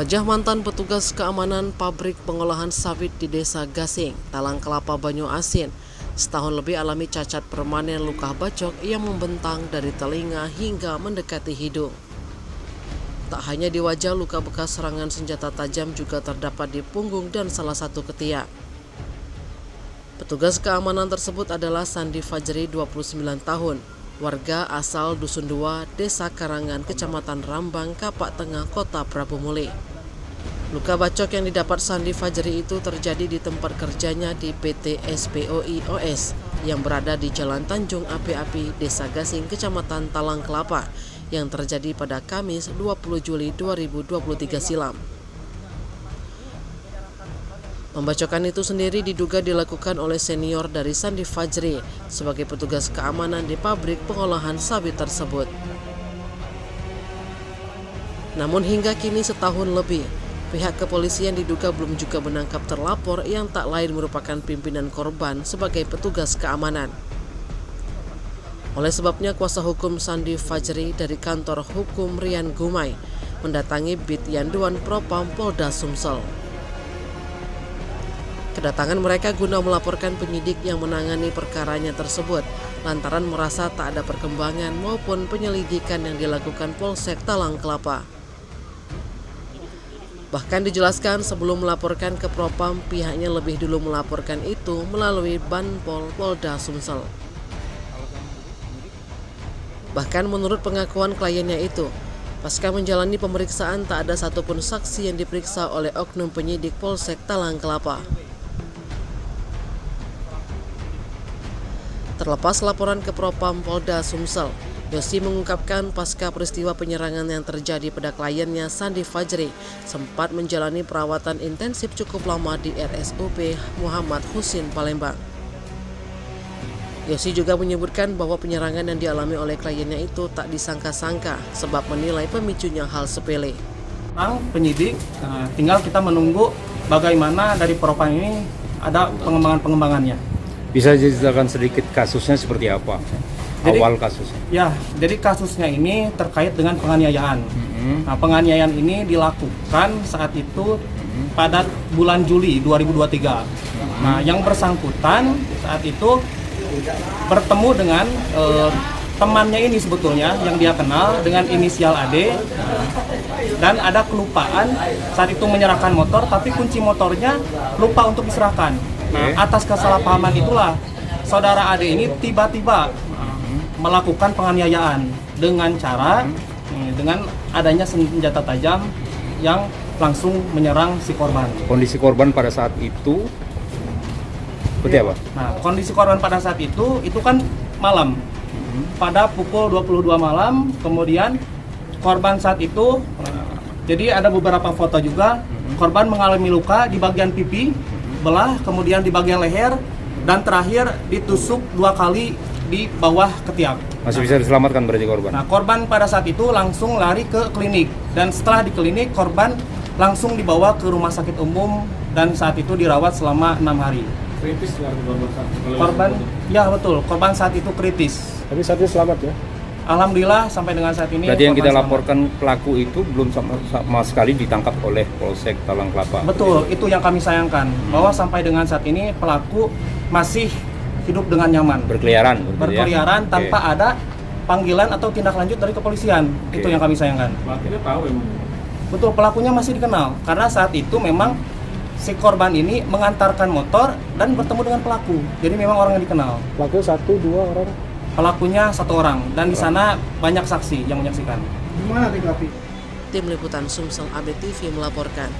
Wajah mantan petugas keamanan pabrik pengolahan sawit di Desa Gasing, Talang Kelapa, Banyuasin, setahun lebih alami cacat permanen luka bacok yang membentang dari telinga hingga mendekati hidung. Tak hanya di wajah, luka bekas serangan senjata tajam juga terdapat di punggung dan salah satu ketiak. Petugas keamanan tersebut adalah Sandi Fajri, 29 tahun, warga asal Dusun 2, Desa Karangan, Kecamatan Rambang, Kapak Tengah, Kota Prabu Muli. Luka bacok yang didapat Sandi Fajri itu terjadi di tempat kerjanya di PT SPOI OS yang berada di Jalan Tanjung Api-Api, Desa Gasing, Kecamatan Talang Kelapa, yang terjadi pada Kamis 20 Juli 2023 silam. Pembacokan itu sendiri diduga dilakukan oleh senior dari Sandi Fajri sebagai petugas keamanan di pabrik pengolahan sawit tersebut. Namun hingga kini setahun lebih, pihak kepolisian diduga belum juga menangkap terlapor yang tak lain merupakan pimpinan korban sebagai petugas keamanan. Oleh sebabnya, kuasa hukum Sandi Fajri dari kantor hukum Rian Gumai mendatangi Bit Yanduan Propam Polda Sumsel. Kedatangan mereka guna melaporkan penyidik yang menangani perkaranya tersebut lantaran merasa tak ada perkembangan maupun penyelidikan yang dilakukan Polsek Talang Kelapa. Bahkan dijelaskan sebelum melaporkan ke Propam, pihaknya lebih dulu melaporkan itu melalui Banpol Polda Sumsel. Bahkan menurut pengakuan kliennya itu, pasca menjalani pemeriksaan tak ada satupun saksi yang diperiksa oleh oknum penyidik Polsek Talang Kelapa. Terlepas laporan ke Propam Polda Sumsel, Yosi mengungkapkan pasca peristiwa penyerangan yang terjadi pada kliennya Sandi Fajri sempat menjalani perawatan intensif cukup lama di RSUP Muhammad Husin Palembang. Yosi juga menyebutkan bahwa penyerangan yang dialami oleh kliennya itu tak disangka-sangka sebab menilai pemicunya hal sepele. Penyidik tinggal kita menunggu bagaimana dari Propam ini ada pengembangannya. Bisa diceritakan sedikit kasusnya seperti apa? Jadi, awal kasusnya? Ya, jadi kasusnya ini terkait dengan penganiayaan. Nah, penganiayaan ini dilakukan saat itu pada bulan Juli 2023. Nah, yang bersangkutan saat itu bertemu dengan temannya ini sebetulnya yang dia kenal dengan inisial AD, dan ada kelupaan saat itu menyerahkan motor, tapi kunci motornya lupa untuk diserahkan. Nah, atas kesalahpahaman itulah saudara Ade ini tiba-tiba melakukan penganiayaan dengan cara dengan adanya senjata tajam yang langsung menyerang si korban. Kondisi korban pada saat itu seperti apa? Nah, kondisi korban pada saat itu kan malam. Pada pukul 22 malam, kemudian korban saat itu jadi ada beberapa foto juga, korban mengalami luka di bagian pipi belah, kemudian di bagian leher, dan terakhir ditusuk 2 kali di bawah ketiak. Masih bisa diselamatkan berarti korban? Nah, korban pada saat itu langsung lari ke klinik, dan setelah di klinik korban langsung dibawa ke rumah sakit umum dan saat itu dirawat selama 6 hari. Kritis korban? Ya betul, korban saat itu kritis. Tapi saat ini selamat ya? Alhamdulillah sampai dengan saat ini. Berarti yang kita selamat. laporkan pelaku itu belum sama sekali ditangkap oleh Polsek Talang Kelapa. Betul, itu yang kami sayangkan, bahwa sampai dengan saat ini pelaku masih hidup dengan nyaman. Berkeliaran Tanpa ada panggilan atau tindak lanjut dari kepolisian. Itu yang kami sayangkan. Pelakunya tahu emang? Betul, pelakunya masih dikenal karena saat itu memang si korban ini mengantarkan motor dan bertemu dengan pelaku. Jadi memang orang yang dikenal. Pelaku 1-2 orang? Pelakunya 1 orang dan di sana banyak saksi yang menyaksikan. Gimana TKP? Tim Liputan Sumsel ABTV melaporkan.